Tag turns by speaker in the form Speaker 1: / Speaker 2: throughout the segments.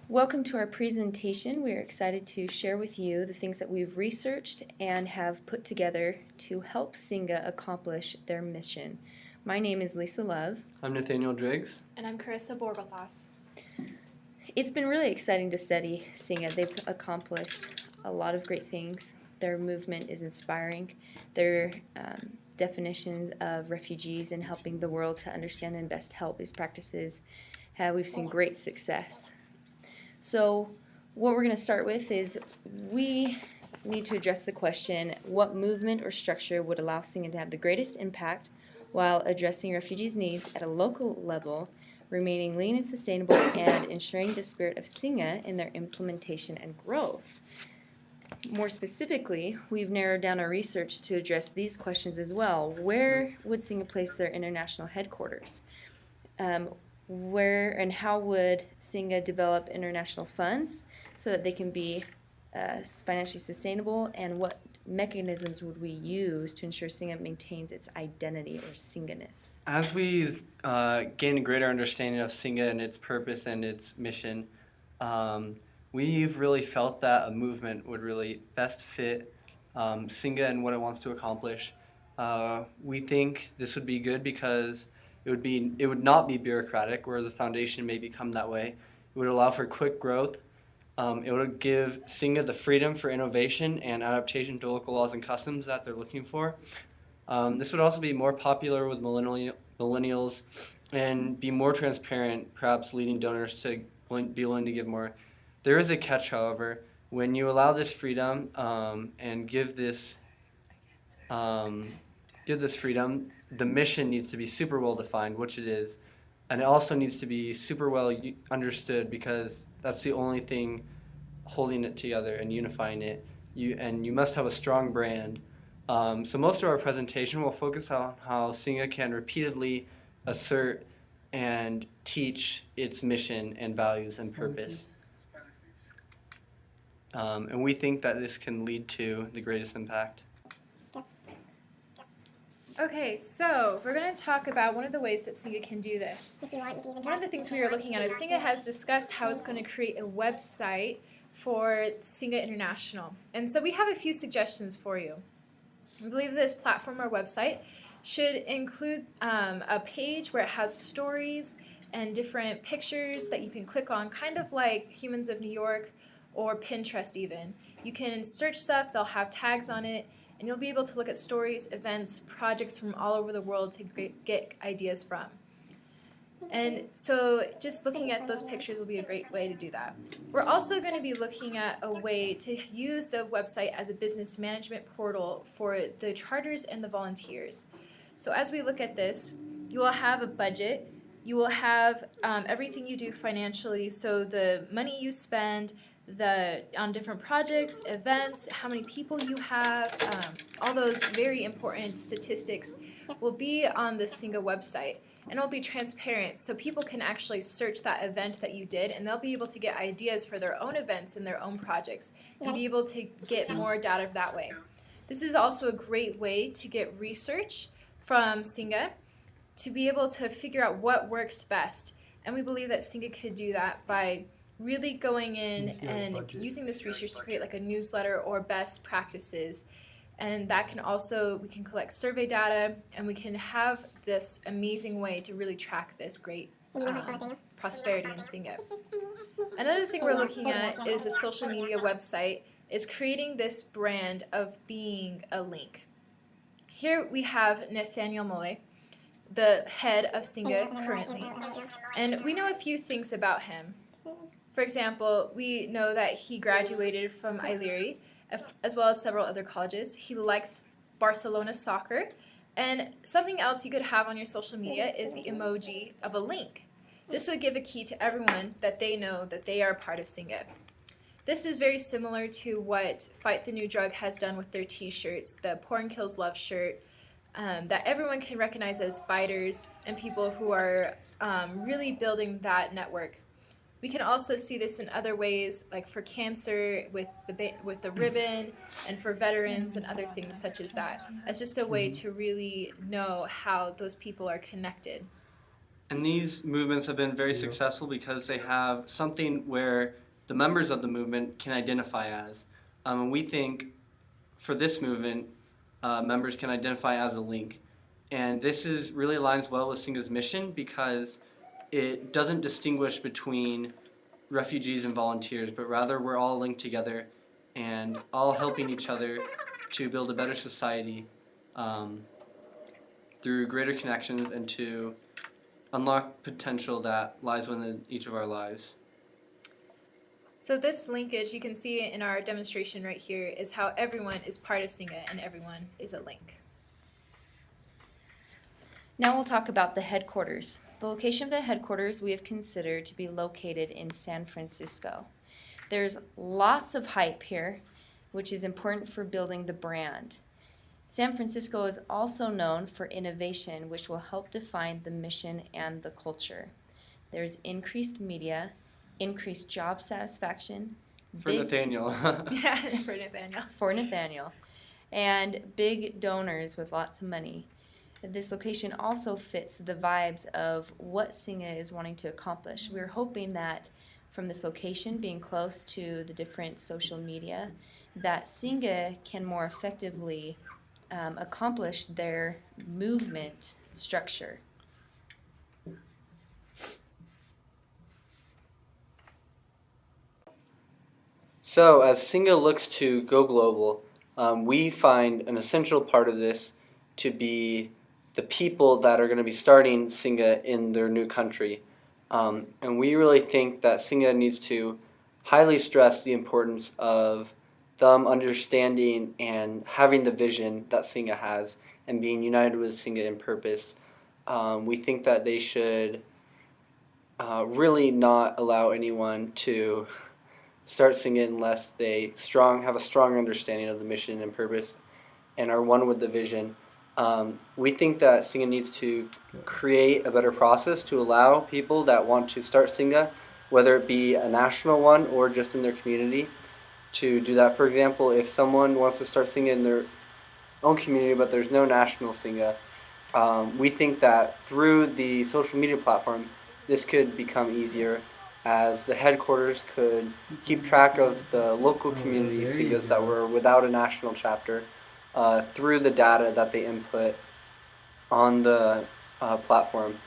Speaker 1: Welcome to our presentation. We are excited to share with you the things that we've researched and have put together to help SINGA accomplish their mission. My name is Lisa Love.
Speaker 2: I'm Nathaniel Driggs.
Speaker 3: And I'm Carissa Borbathas.
Speaker 1: It's been really exciting to study SINGA. They've accomplished a lot of great things. Their movement is inspiring. Their definitions of refugees and helping the world to understand and best help these practices, we've seen great success. So what we're going to start with is we need to address the question, what movement or structure would allow SINGA to have the greatest impact while addressing refugees' needs at a local level, remaining lean and sustainable, and ensuring the spirit of SINGA in their implementation and growth. More specifically, we've narrowed down our research to address these questions as well. Where would SINGA place their international headquarters? Where and how would SINGA develop international funds so that they can be financially sustainable, and what mechanisms would we use to ensure SINGA maintains its identity or SINGA-ness?
Speaker 2: As we gain a greater understanding of SINGA and its purpose and its mission, we've really felt that a movement would really best fit SINGA and what it wants to accomplish. We think this would be good because it would not be bureaucratic, where the foundation may become that way. It would allow for quick growth. It would give SINGA the freedom for innovation and adaptation to local laws and customs that they're looking for. This would also be more popular with millennials and be more transparent, perhaps leading donors to be willing to give more. There is a catch, however. When you allow this freedom and give this freedom, the mission needs to be super well defined, which it is, and it also needs to be super well understood, because that's the only thing holding it together and unifying it. You must have a strong brand. So most of our presentation will focus on how SINGA can repeatedly assert and teach its mission and values and purpose. And we think that this can lead to the greatest impact.
Speaker 3: Okay, so we're going to talk about one of the ways that SINGA can do this. One of the things we are looking at is SINGA has discussed how it's going to create a website for SINGA International. And so we have a few suggestions for you. We believe this platform or website should include a page where it has stories and different pictures that you can click on, kind of like Humans of New York or Pinterest even. You can search stuff, they'll have tags on it, and you'll be able to look at stories, events, projects from all over the world to get ideas from. And so just looking at those pictures will be a great way to do that. We're also going to be looking at a way to use the website as a business management portal for the charters and the volunteers. So as we look at this, you will have a budget. You will have everything you do financially, so the money you spend, on different projects, events, how many people you have, all those very important statistics will be on the SINGA website, and it'll be transparent, so people can actually search that event that you did, and they'll be able to get ideas for their own events and their own projects, and be able to get more data that way. This is also a great way to get research from SINGA to be able to figure out what works best, and we believe that SINGA could do that by really going in and using this research to create like a newsletter or best practices. And that can also, we can collect survey data, and we can have this amazing way to really track this great prosperity in SINGA. Another thing we're looking at is a social media website, is creating this brand of being a link. Here we have Nathaniel Mole, the head of SINGA currently, and we know a few things about him. For example, we know that he graduated from ILERI, as well as several other colleges. He likes Barcelona soccer, and something else you could have on your social media is the emoji of a link. This would give a key to everyone that they know that they are part of SINGA. This is very similar to what Fight the New Drug has done with their t-shirts, the Porn Kills Love shirt, that everyone can recognize as fighters and people who are really building that network. We can also see this in other ways, like for cancer with the ribbon, and for veterans and other things such as that. As just a way to really know how those people are connected.
Speaker 2: And these movements have been very successful because they have something where the members of the movement can identify as. And we think for this movement, members can identify as a link. And this really aligns well with SINGA's mission because it doesn't distinguish between refugees and volunteers, but rather we're all linked together and all helping each other to build a better society through greater connections and to unlock potential that lies within each of our lives.
Speaker 3: So this linkage, you can see it in our demonstration right here, is how everyone is part of SINGA and everyone is a link.
Speaker 1: Now we'll talk about the headquarters. The location of the headquarters we have considered to be located in San Francisco. There's lots of hype here, which is important for building the brand. San Francisco is also known for innovation, which will help define the mission and the culture. There's increased media, increased job satisfaction.
Speaker 2: For Nathaniel.
Speaker 3: Yeah, for Nathaniel.
Speaker 1: For Nathaniel. And big donors with lots of money. This location also fits the vibes of what SINGA is wanting to accomplish. We're hoping that from this location, being close to the different social media, that SINGA can more effectively accomplish their movement structure.
Speaker 2: So as SINGA looks to go global, we find an essential part of this to be the people that are going to be starting SINGA in their new country. And we really think that SINGA needs to highly stress the importance of them understanding and having the vision that SINGA has and being united with SINGA in purpose. We think that they should really not allow anyone to start SINGA unless they have a strong understanding of the mission and purpose and are one with the vision. We think that SINGA needs to create a better process to allow people that want to start SINGA, whether it be a national one or just in their community, to do that. For example, if someone wants to start SINGA in their own community but there's no national SINGA, we think that through the social media platform this could become easier, as the headquarters could keep track of the local community SINGAs that were without a national chapter through the data that they input on the platform.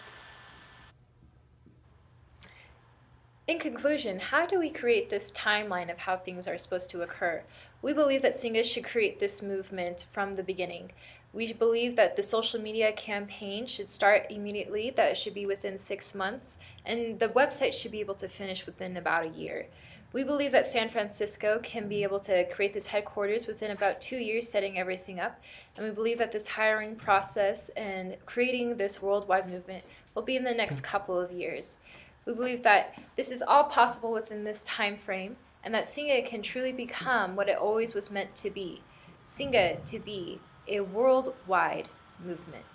Speaker 3: In conclusion, how do we create this timeline of how things are supposed to occur? We believe that SINGA should create this movement from the beginning. We believe that the social media campaign should start immediately, that it should be within 6 months, and the website should be able to finish within about a year. We believe that San Francisco can be able to create this headquarters within about 2 years, setting everything up, and we believe that this hiring process and creating this worldwide movement will be in the next couple of years. We believe that this is all possible within this time frame, and that SINGA can truly become what it always was meant to be, SINGA to be a worldwide movement.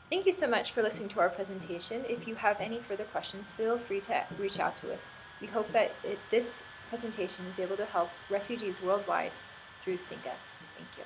Speaker 3: Thank you so much for listening to our presentation. If you have any further questions, feel free to reach out to us. We hope that this presentation is able to help refugees worldwide through SINGA. Thank you.